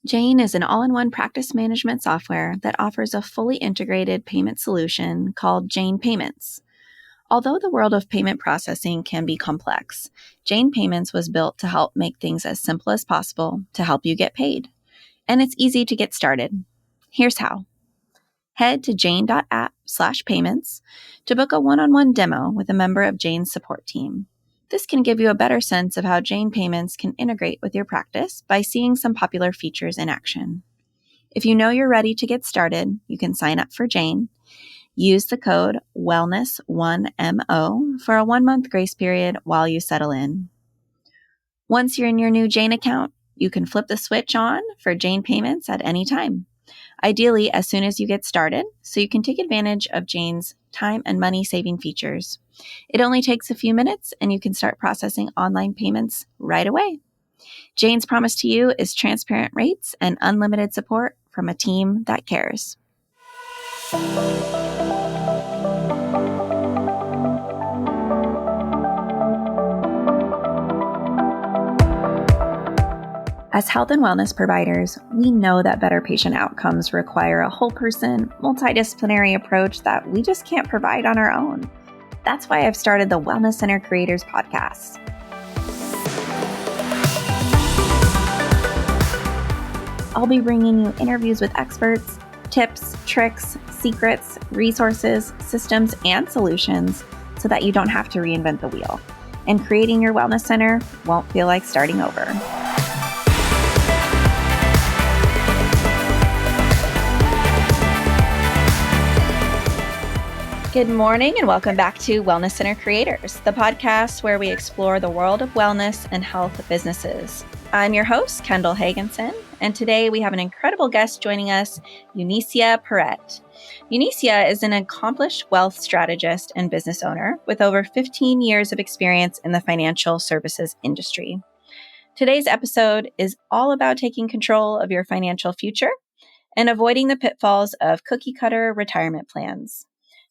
Jane is an all-in-one practice management software that offers a fully integrated payment solution called Jane Payments. Although the world of payment processing can be complex, Jane Payments was built to help make things as simple as possible to help you get paid. And it's easy to get started. Here's how. Head to jane.app/payments to book a one-on-one demo with a member of Jane's support team. This can give you a better sense of how Jane Payments can integrate with your practice by seeing some popular features in action. If you know you're ready to get started, you can sign up for Jane. Use the code WELLNESS1MO for a 1-month grace period while you settle in. Once you're in your new Jane account, you can flip the switch on for Jane Payments at any time. Ideally, as soon as you get started, so you can take advantage of Jane's time and money saving features. It only takes a few minutes and you can start processing online payments right away. Jane's promise to you is transparent rates and unlimited support from a team that cares. As health and wellness providers, we know that better patient outcomes require a whole person, multidisciplinary approach that we just can't provide on our own. That's why I've started the Wellness Center Creators podcast. I'll be bringing you interviews with experts, tips, tricks, secrets, resources, systems, and solutions so that you don't have to reinvent the wheel. And creating your wellness center won't feel like starting over. Good morning and welcome back to Wellness Center Creators, the podcast where we explore the world of wellness and health businesses. I'm your host, Kendall Hagenson, and today we have an incredible guest joining us, Eunicia Peret. Eunicia is an accomplished wealth strategist and business owner with over 15 years of experience in the financial services industry. Today's episode is all about taking control of your financial future and avoiding the pitfalls of cookie-cutter retirement plans.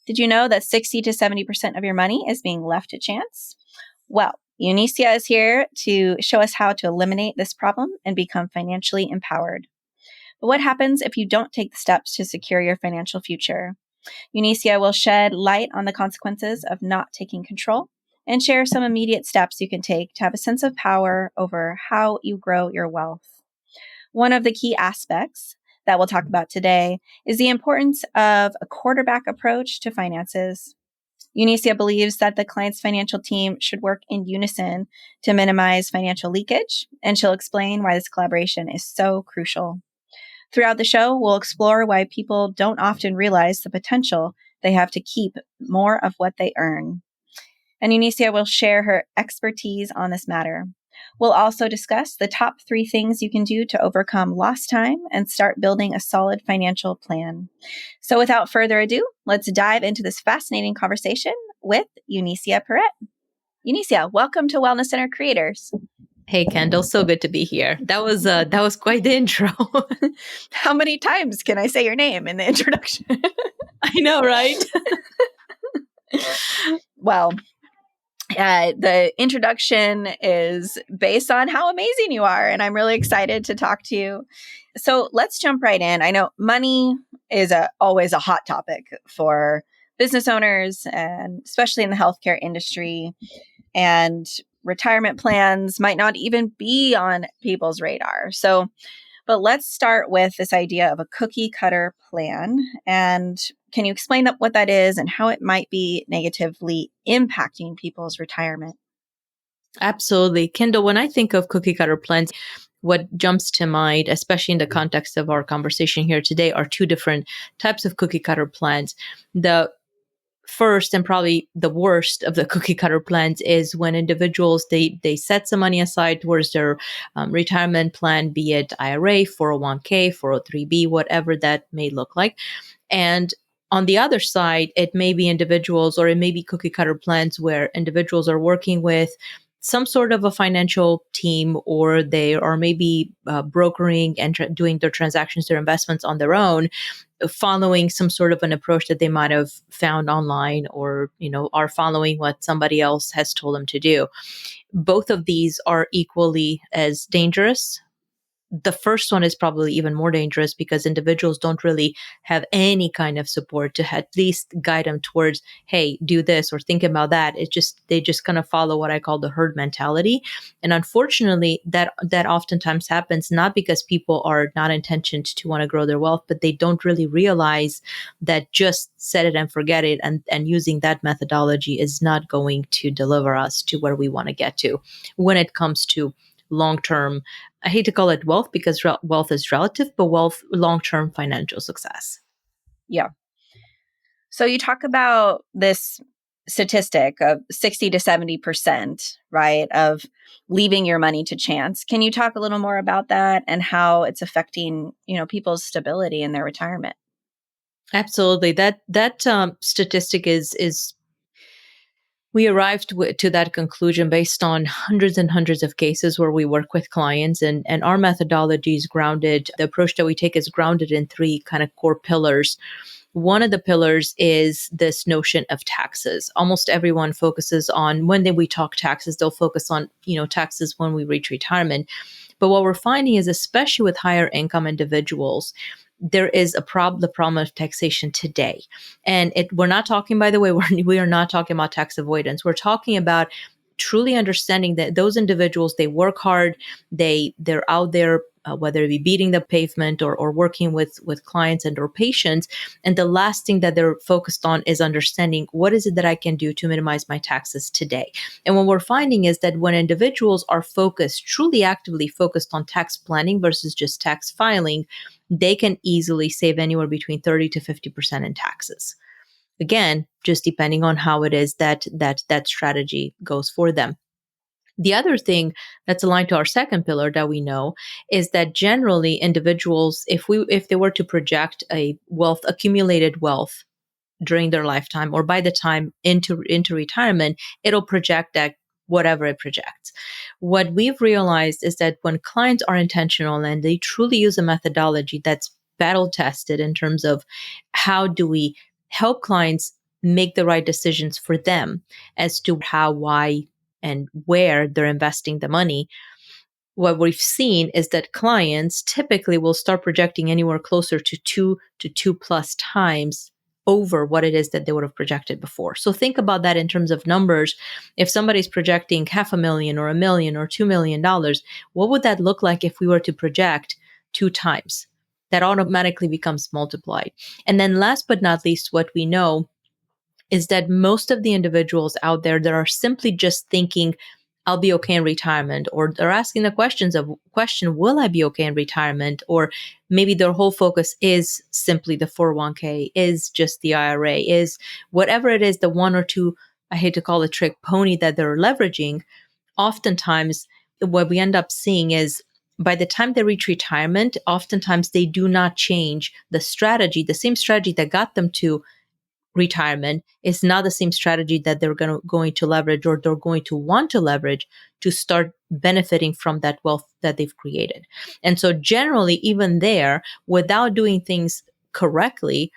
Did you know that 60 to 70% of your money is being left to chance? Well, Eunicia is here to show us how to eliminate this problem and become financially empowered. But what happens if you don't take the steps to secure your financial future? Eunicia will shed light on the consequences of not taking control and share some immediate steps you can take to have a sense of power over how you grow your wealth. One of the key aspects that we'll talk about today is the importance of a quarterback approach to finances. Eunicia believes that the client's financial team should work in unison to minimize financial leakage, and she'll explain why this collaboration is so crucial. Throughout the show, we'll explore why people don't often realize the potential they have to keep more of what they earn. And Eunicia will share her expertise on this matter. We'll also discuss the top 3 things you can do to overcome lost time and start building a solid financial plan. So without further ado, let's dive into this fascinating conversation with Eunicia Peret. Eunicia, welcome to Wellness Center Creators. Hey, Kendall, so good to be here. That was quite the intro. How many times can I say your name in the introduction? I know, right? Well, the introduction is based on how amazing you are, and I'm really excited to talk to you. So let's jump right in. I know money is always a hot topic for business owners, and especially in the healthcare industry, and retirement plans might not even be on people's radar. But let's start with this idea of a cookie cutter plan. And can you explain what that is and how it might be negatively impacting people's retirement? Absolutely. Kendall, when I think of cookie cutter plans, what jumps to mind, especially in the context of our conversation here today, are 2 different types of cookie cutter plans. The first and probably the worst of the cookie cutter plans is when individuals, they set some money aside towards their retirement plan, be it IRA, 401k, 403b, whatever that may look like. And on the other side, it may be individuals, or it may be cookie cutter plans where individuals are working with some sort of a financial team, or they are maybe brokering and doing their transactions, their investments on their own, following some sort of an approach that they might have found online, or, are following what somebody else has told them to do. Both of these are equally as dangerous, the first one is probably even more dangerous because individuals don't really have any kind of support to at least guide them towards, hey, do this or think about that. They just kind of follow what I call the herd mentality. And unfortunately, that oftentimes happens not because people are not intentioned to want to grow their wealth, but they don't really realize that just set it and forget it and using that methodology is not going to deliver us to where we want to get to when it comes to long-term, I hate to call it wealth because wealth is relative, but long-term financial success. Yeah. So you talk about this statistic of 60 to 70%, right, of leaving your money to chance. Can you talk a little more about that and how it's affecting, people's stability in their retirement? Absolutely. That statistic is we arrived to that conclusion based on hundreds and hundreds of cases where we work with clients, and our methodology is grounded. The approach that we take is grounded in three kind of core pillars. One of the pillars is this notion of taxes. Almost everyone focuses on, we talk taxes, they'll focus on, taxes when we reach retirement. But what we're finding is, especially with higher income individuals, there is the problem of taxation today. And we're not talking, by the way, we are not talking about tax avoidance. We're talking about truly understanding that those individuals, they work hard, they're out there, whether it be beating the pavement or working with clients and or patients. And the last thing that they're focused on is understanding, what is it that I can do to minimize my taxes today? And what we're finding is that when individuals are focused, truly actively focused on tax planning versus just tax filing, they can easily save anywhere between 30 to 50% in taxes. Again, just depending on how it is that strategy goes for them. The other thing that's aligned to our second pillar that we know is that generally individuals, if they were to project accumulated wealth during their lifetime or by the time into retirement, it'll project that whatever it projects. What we've realized is that when clients are intentional and they truly use a methodology that's battle tested in terms of how do we help clients make the right decisions for them as to how, why, and where they're investing the money, what we've seen is that clients typically will start projecting anywhere closer to 2 times over what it is that they would have projected before. So think about that in terms of numbers. If somebody's projecting $500,000 or $1 million or $2 million, what would that look like if we were to project 2 times? That automatically becomes multiplied. And then last but not least, what we know is that most of the individuals out there that are simply just thinking, I'll be okay in retirement, or they're asking the question, will I be okay in retirement? Or maybe their whole focus is simply the 401k, is just the IRA, is whatever it is, the one or two, I hate to call it trick pony that they're leveraging. Oftentimes, what we end up seeing is by the time they reach retirement, oftentimes they do not change the same strategy that got them to retirement is not the same strategy that they're going to leverage or they're going to want to leverage to start benefiting from that wealth that they've created. And so generally, even there, without doing things correctly,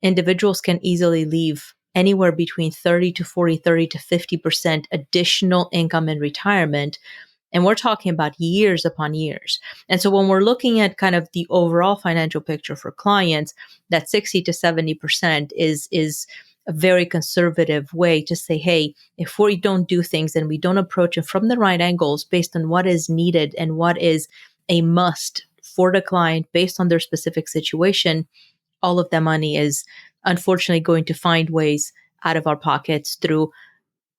individuals can easily leave anywhere between 30 to 40, 30 to 50% additional income in retirement. And we're talking about years upon years. And so when we're looking at kind of the overall financial picture for clients, that 60 to 70% is a very conservative way to say, hey, if we don't do things and we don't approach it from the right angles based on what is needed and what is a must for the client based on their specific situation, all of the money is unfortunately going to find ways out of our pockets through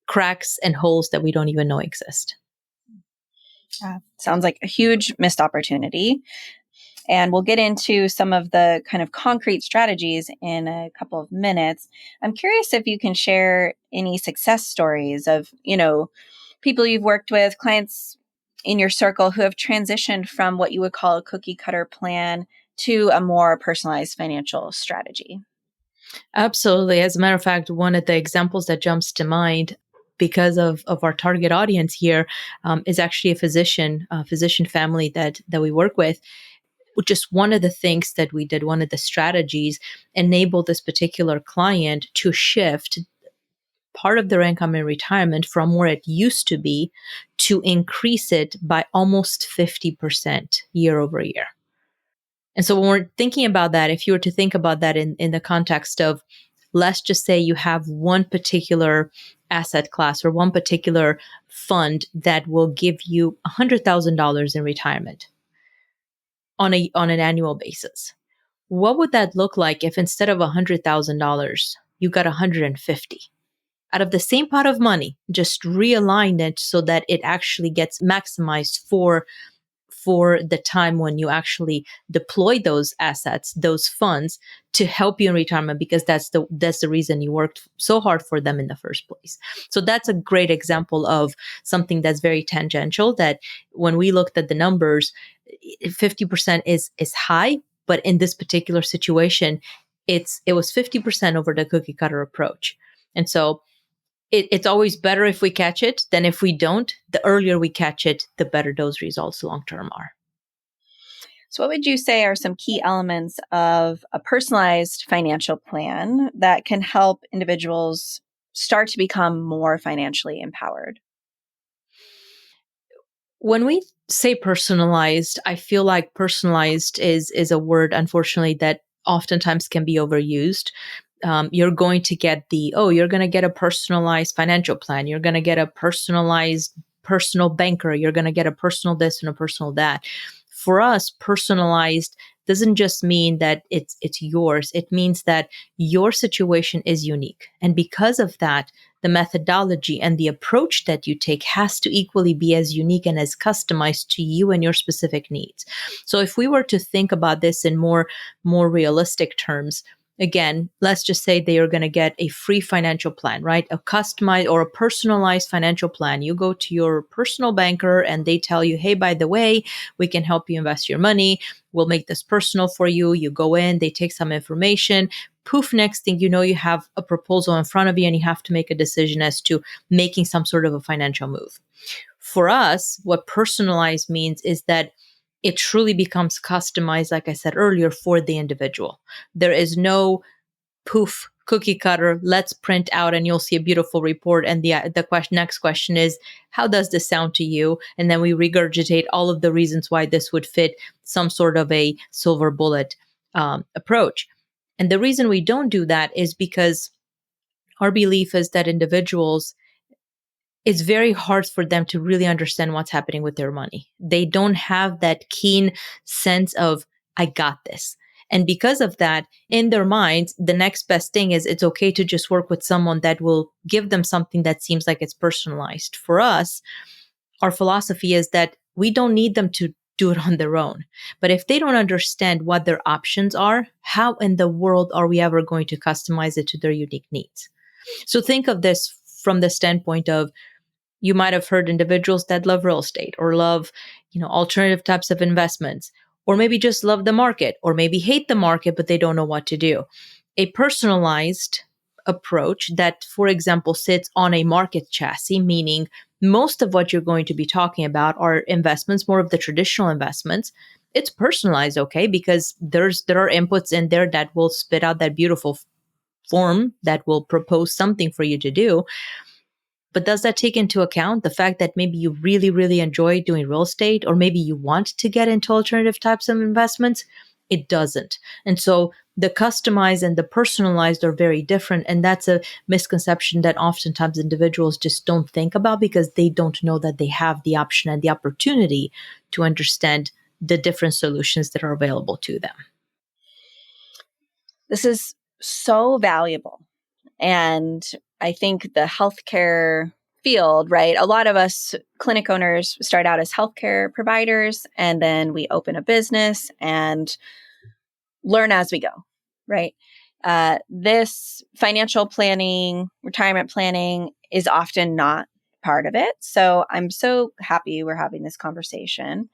cracks and holes that we don't even know exist. Sounds like a huge missed opportunity. And we'll get into some of the kind of concrete strategies in a couple of minutes. I'm curious if you can share any success stories of, people you've worked with, clients in your circle who have transitioned from what you would call a cookie cutter plan to a more personalized financial strategy. Absolutely. As a matter of fact, one of the examples that jumps to mind because of our target audience here is actually a physician family that we work with. Just one of the things that we did, one of the strategies enabled this particular client to shift part of their income in retirement from where it used to be to increase it by almost 50% year over year. And so when we're thinking about that, if you were to think about that in the context of, let's just say you have one particular asset class or one particular fund that will give you $100,000 in retirement on an annual basis. What would that look like if instead of $100,000, you got 150 out of the same pot of money, just realign it so that it actually gets maximized for the time when you actually deploy those assets, those funds to help you in retirement, because that's the reason you worked so hard for them in the first place. So that's a great example of something that's very tangential, that when we looked at the numbers, 50% is high, but in this particular situation, it was 50% over the cookie cutter approach. And so it's always better if we catch it than if we don't. The earlier we catch it, the better those results long term are. So what would you say are some key elements of a personalized financial plan that can help individuals start to become more financially empowered? When we say personalized, I feel like personalized is a word, unfortunately, that oftentimes can be overused. You're going to get you're going to get a personalized financial plan. You're going to get a personalized personal banker. You're going to get a personal this and a personal that. For us, personalized doesn't just mean that it's yours. It means that your situation is unique. And because of that, the methodology and the approach that you take has to equally be as unique and as customized to you and your specific needs. So if we were to think about this in more realistic terms, again, let's just say they are going to get a free financial plan, right? A customized or a personalized financial plan. You go to your personal banker and they tell you, hey, by the way, we can help you invest your money. We'll make this personal for you. You go in, they take some information. Poof, next thing you know, you have a proposal in front of you and you have to make a decision as to making some sort of a financial move. For us, what personalized means is that it truly becomes customized, like I said earlier, for the individual. There is no poof, cookie cutter, let's print out and you'll see a beautiful report. And the next question is, how does this sound to you? And then we regurgitate all of the reasons why this would fit some sort of a silver bullet approach. And the reason we don't do that is because our belief is that individuals, it's very hard for them to really understand what's happening with their money. They don't have that keen sense of, I got this. And because of that, in their minds, the next best thing is it's okay to just work with someone that will give them something that seems like it's personalized. For us, our philosophy is that we don't need them to do it on their own. But if they don't understand what their options are, how in the world are we ever going to customize it to their unique needs? So think of this from the standpoint of, you might have heard individuals that love real estate or love, alternative types of investments, or maybe just love the market, or maybe hate the market, but they don't know what to do. A personalized approach that, for example, sits on a market chassis, meaning most of what you're going to be talking about are investments, more of the traditional investments. It's personalized, okay, because there are inputs in there that will spit out that beautiful form that will propose something for you to do. But does that take into account the fact that maybe you really, really enjoy doing real estate, or maybe you want to get into alternative types of investments? It doesn't. And so the customized and the personalized are very different. And that's a misconception that oftentimes individuals just don't think about because they don't know that they have the option and the opportunity to understand the different solutions that are available to them. This is so valuable. And I think the healthcare field, right? A lot of us clinic owners start out as healthcare providers, and then we open a business and learn as we go, right? This financial planning, retirement planning is often not part of it. So I'm so happy we're having this conversation.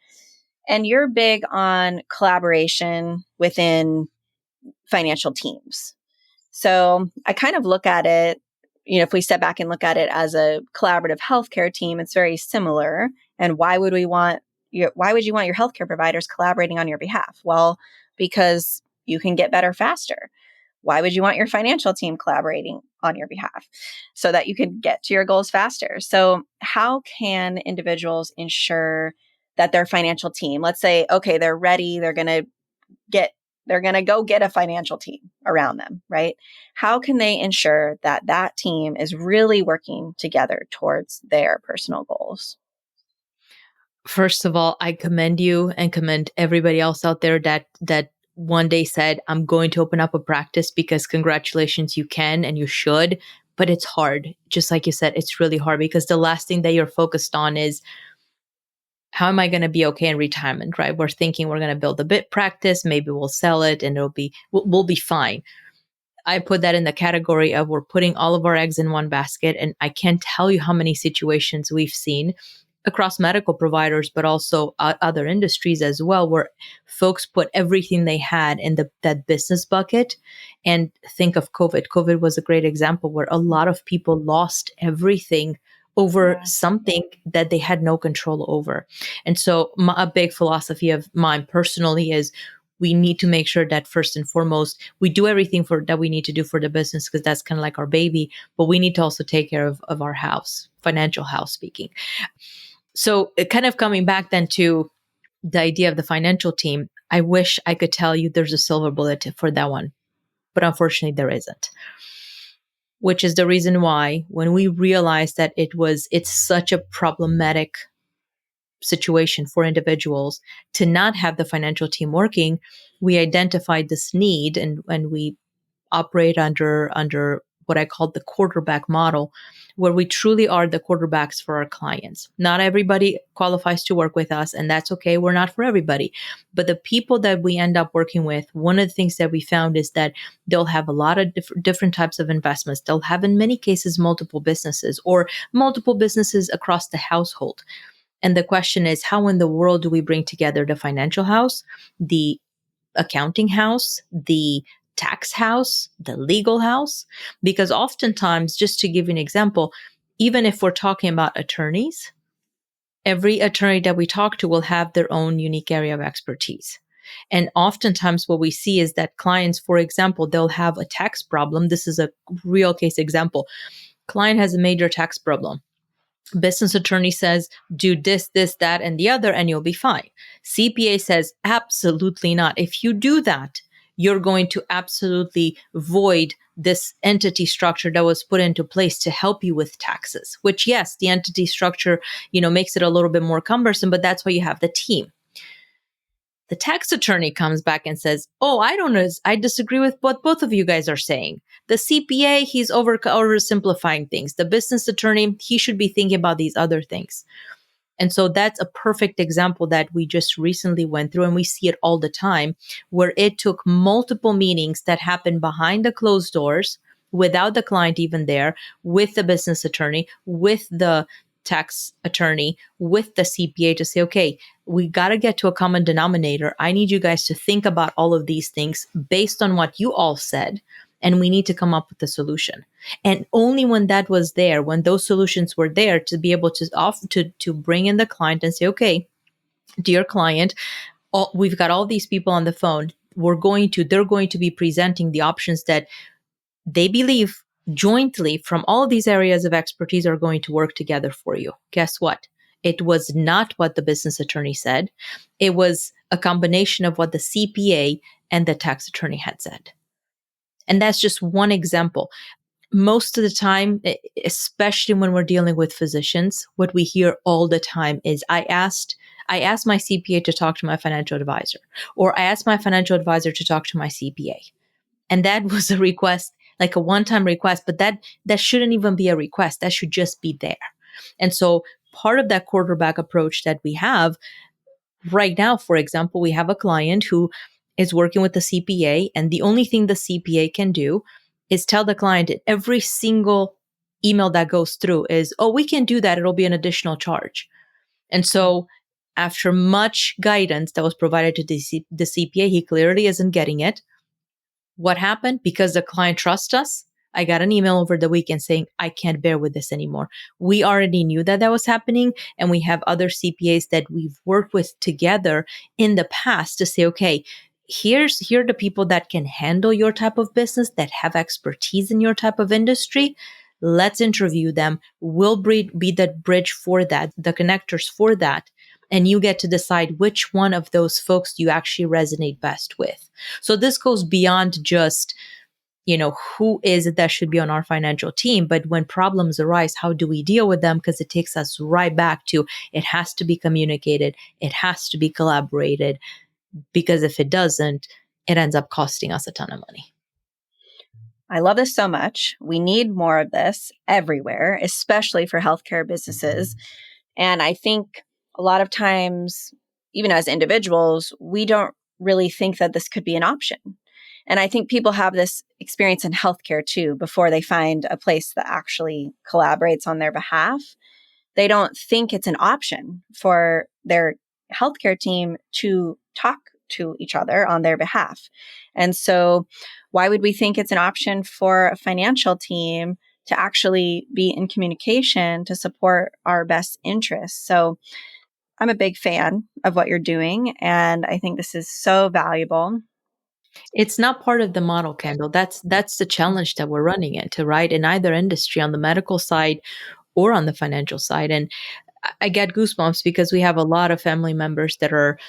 And you're big on collaboration within financial teams. So I kind of look at it, if we step back and look at it as a collaborative healthcare team, it's very similar. And why would you want your healthcare providers collaborating on your behalf? Well, because you can get better faster. Why would you want your financial team collaborating on your behalf? So that you can get to your goals faster. So how can individuals ensure that their financial team, let's say, okay, they're ready, get they're going to go get a financial team around them, right? How can they ensure that that team is really working together towards their personal goals? First of all, I commend you and commend everybody else out there that one day said, I'm going to open up a practice, because congratulations, you can and you should, but it's hard. Just like you said, it's really hard, because the last thing that you're focused on is, how am I going to be okay in retirement, right? We're thinking we're going to build a bit practice, maybe we'll sell it and we'll be fine. I put that in the category of, we're putting all of our eggs in one basket. And I can't tell you how many situations we've seen across medical providers, but also other industries as well, where folks put everything they had in that business bucket. And think of COVID. COVID was a great example where a lot of people lost everything over something that they had no control over. And so a big philosophy of mine personally is, we need to make sure that first and foremost, we do everything that we need to do for the business, because that's kind of like our baby, but we need to also take care of our house, financial house speaking. So kind of coming back then to the idea of the financial team, I wish I could tell you there's a silver bullet for that one, but unfortunately there isn't. Which is the reason why, when we realized that it's such a problematic situation for individuals to not have the financial team working, we identified this need, and we operate under what I call the quarterback model, where we truly are the quarterbacks for our clients. Not everybody qualifies to work with us, and that's okay. We're not for everybody. But the people that we end up working with, one of the things that we found is that they'll have a lot of different types of investments. They'll have, in many cases, multiple businesses or multiple businesses across the household. And the question is, how in the world do we bring together the financial house, the accounting house, the tax house, the legal house? Because oftentimes, just to give you an example, even if we're talking about attorneys, every attorney that we talk to will have their own unique area of expertise. And oftentimes what we see is that clients, for example, they'll have a tax problem. This is a real case example. Client has a major tax problem. Business attorney says, do this, that, and the other, and you'll be fine. CPA says, absolutely not. If you do that, you're going to absolutely void this entity structure that was put into place to help you with taxes, which, yes, the entity structure, makes it a little bit more cumbersome, but that's why you have the team. The tax attorney comes back and says, oh, I don't know. I disagree with what both of you guys are saying. The CPA, he's oversimplifying things. The business attorney, he should be thinking about these other things. And so that's a perfect example that we just recently went through, and we see it all the time, where it took multiple meetings that happened behind the closed doors, without the client even there, with the business attorney, with the tax attorney, with the CPA, to say, okay, we got to get to a common denominator. I need you guys to think about all of these things based on what you all said, and we need to come up with a solution. And only when that was there, when those solutions were there, to be able to bring in the client and say, okay, dear client, we've got all these people on the phone. They're going to be presenting the options that they believe jointly from all these areas of expertise are going to work together for you. Guess what? It was not what the business attorney said. It was a combination of what the CPA and the tax attorney had said. And that's just one example. Most of the time, especially when we're dealing with physicians, what we hear all the time is, I asked my CPA to talk to my financial advisor, or I asked my financial advisor to talk to my CPA. And that was a request, like a one-time request, but that shouldn't even be a request. That should just be there. And so part of that quarterback approach that we have right now, for example, we have a client who is working with the CPA, and the only thing the CPA can do is tell the client that every single email that goes through is, oh, we can do that. It'll be an additional charge. And so after much guidance that was provided to the CPA, he clearly isn't getting it. What happened? Because the client trusts us, I got an email over the weekend saying, I can't bear with this anymore. We already knew that was happening, and we have other CPAs that we've worked with together in the past to say, okay, here are the people that can handle your type of business, that have expertise in your type of industry. Let's interview them. We'll be the bridge for that, the connectors for that. And you get to decide which one of those folks you actually resonate best with. So this goes beyond just, who is it that should be on our financial team? But when problems arise, how do we deal with them? Because it takes us right back to, it has to be communicated. It has to be collaborated, because if it doesn't, it ends up costing us a ton of money. I love this so much. We need more of this everywhere, especially for healthcare businesses. And I think a lot of times, even as individuals, we don't really think that this could be an option. And I think people have this experience in healthcare too, before they find a place that actually collaborates on their behalf. They don't think it's an option for their healthcare team to talk to each other on their behalf. And so why would we think it's an option for a financial team to actually be in communication to support our best interests? So I'm a big fan of what you're doing, and I think this is so valuable. It's not part of the model, Kendall. That's the challenge that we're running into, right? In either industry, on the medical side or on the financial side. And I get goosebumps because we have a lot of family members that are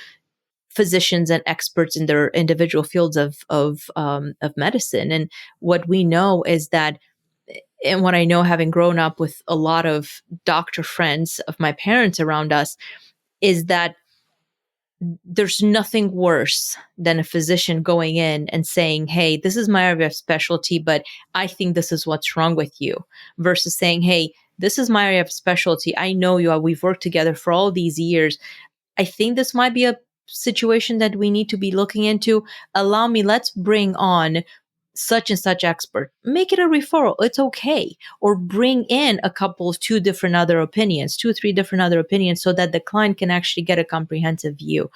physicians and experts in their individual fields of medicine. And what we know is that, and what I know, having grown up with a lot of doctor friends of my parents around us, is that there's nothing worse than a physician going in and saying, hey, this is my area of specialty, but I think this is what's wrong with you, versus saying, hey, this is my area of specialty. I know you. We've worked together for all these years. I think this might be a situation that we need to be looking into. Let's bring on such and such expert. Make it a referral. It's okay. Or bring in two, 3 different other opinions, so that the client can actually get a comprehensive view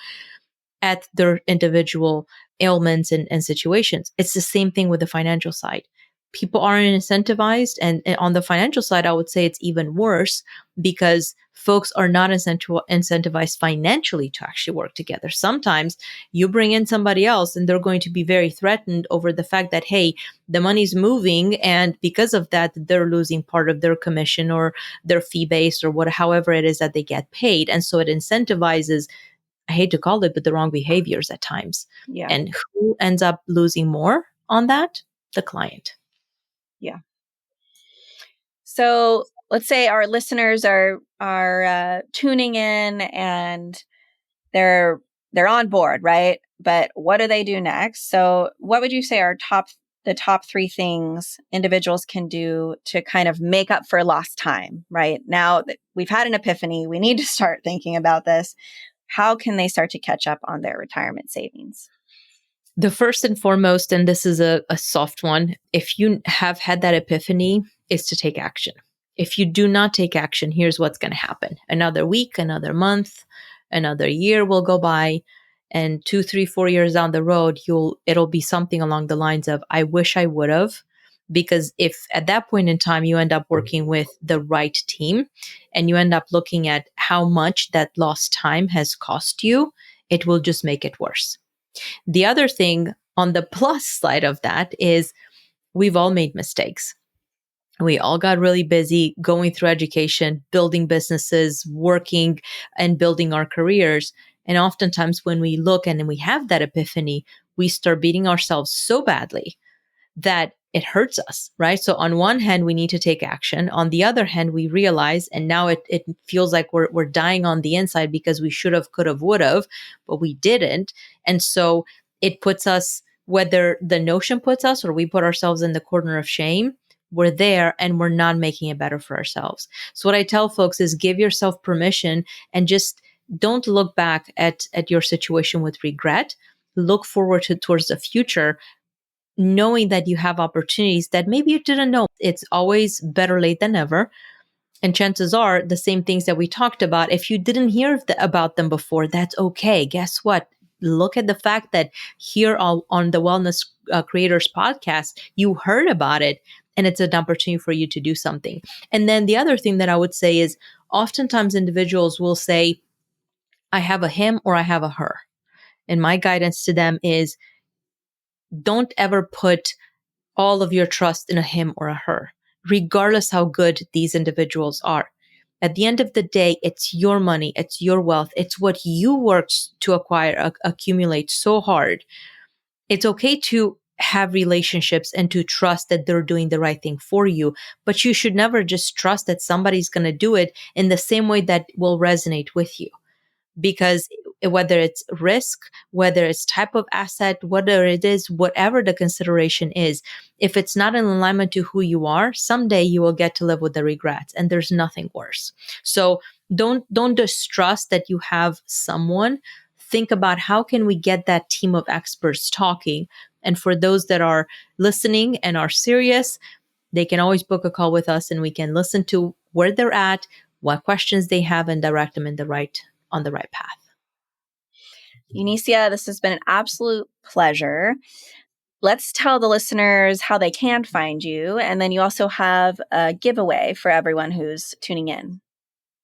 at their individual ailments and situations. It's the same thing with the financial side. People aren't incentivized. And on the financial side, I would say it's even worse, because folks are not incentivized financially to actually work together. Sometimes you bring in somebody else and they're going to be very threatened over the fact that, hey, the money's moving, and because of that, they're losing part of their commission or their fee base or however it is that they get paid. And so it incentivizes, I hate to call it, but the wrong behaviors at times. Yeah. And who ends up losing more on that? The client. Yeah. So let's say our listeners are tuning in and they're on board, right? But what do they do next? So what would you say are the top 3 things individuals can do to kind of make up for lost time, right? Now that we've had an epiphany, we need to start thinking about this. How can they start to catch up on their retirement savings? The first and foremost, and this is a soft one, if you have had that epiphany, is to take action. If you do not take action, here's what's going to happen. Another week, another month, another year will go by, and 2, 3, 4 years down the road, it'll be something along the lines of, I wish I would have. Because if at that point in time you end up working with the right team and you end up looking at how much that lost time has cost you, it will just make it worse. The other thing on the plus side of that is, we've all made mistakes. We all got really busy going through education, building businesses, working and building our careers. And oftentimes when we look and we have that epiphany, we start beating ourselves so badly that it hurts us, right? So on one hand, we need to take action. On the other hand, we realize, and now it feels like we're dying on the inside because we should have, could have, would have, but we didn't. And so it puts us, whether the notion puts us or we put ourselves in the corner of shame, we're there and we're not making it better for ourselves. So what I tell folks is, give yourself permission and just don't look back at your situation with regret. Look forward towards the future, knowing that you have opportunities that maybe you didn't know. It's always better late than never. And chances are the same things that we talked about, if you didn't hear about them before, that's okay. Guess what? Look at the fact that here on the Wellness Creators podcast, you heard about it, and it's an opportunity for you to do something. And then the other thing that I would say is, oftentimes individuals will say, I have a him or I have a her. And my guidance to them is don't ever put all of your trust in a him or a her, regardless how good these individuals are. At the end of the day, it's your money, it's your wealth, it's what you worked to acquire, accumulate so hard. It's okay to have relationships and to trust that they're doing the right thing for you, but you should never just trust that somebody's going to do it in the same way that will resonate with you. Because whether it's risk, whether it's type of asset, whether it is whatever the consideration is, if it's not in alignment to who you are, someday you will get to live with the regrets, and there's nothing worse. So don't distrust that you have someone. Think about how can we get that team of experts talking. And for those that are listening and are serious, they can always book a call with us and we can listen to where they're at, what questions they have, and direct them on the right path. Eunicia, this has been an absolute pleasure. Let's tell the listeners how they can find you. And then you also have a giveaway for everyone who's tuning in.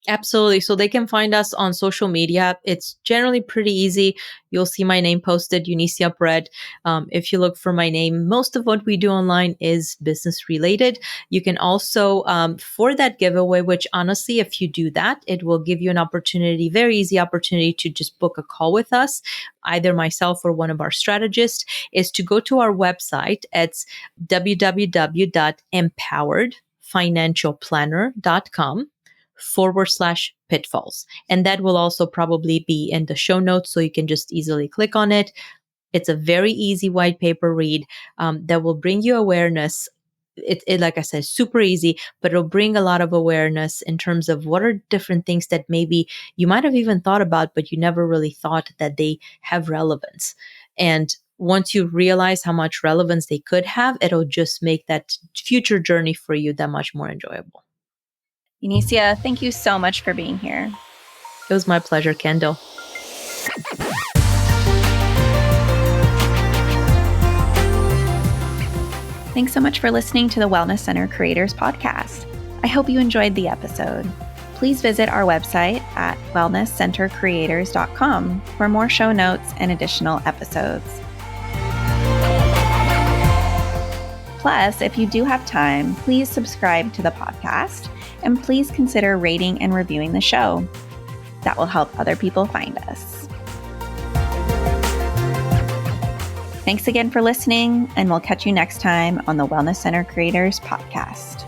Absolutely. So they can find us on social media. It's generally pretty easy. You'll see my name posted, Eunicia Peret. If you look for my name, most of what we do online is business related. You can also, for that giveaway, which honestly, if you do that, it will give you an opportunity, very easy opportunity to just book a call with us, either myself or one of our strategists, is to go to our website. It's www.empoweredfinancialplanner.com/pitfalls. And that will also probably be in the show notes, so you can just easily click on it. It's a very easy white paper read that will bring you awareness. It, like I said, super easy, but it'll bring a lot of awareness in terms of what are different things that maybe you might have even thought about, but you never really thought that they have relevance. And once you realize how much relevance they could have, it'll just make that future journey for you that much more enjoyable. Eunicia, thank you so much for being here. It was my pleasure, Kendall. Thanks so much for listening to the Wellness Center Creators Podcast. I hope you enjoyed the episode. Please visit our website at wellnesscentercreators.com for more show notes and additional episodes. Plus, if you do have time, please subscribe to the podcast and please consider rating and reviewing the show. That will help other people find us. Thanks again for listening, and we'll catch you next time on the Wellness Center Creators Podcast.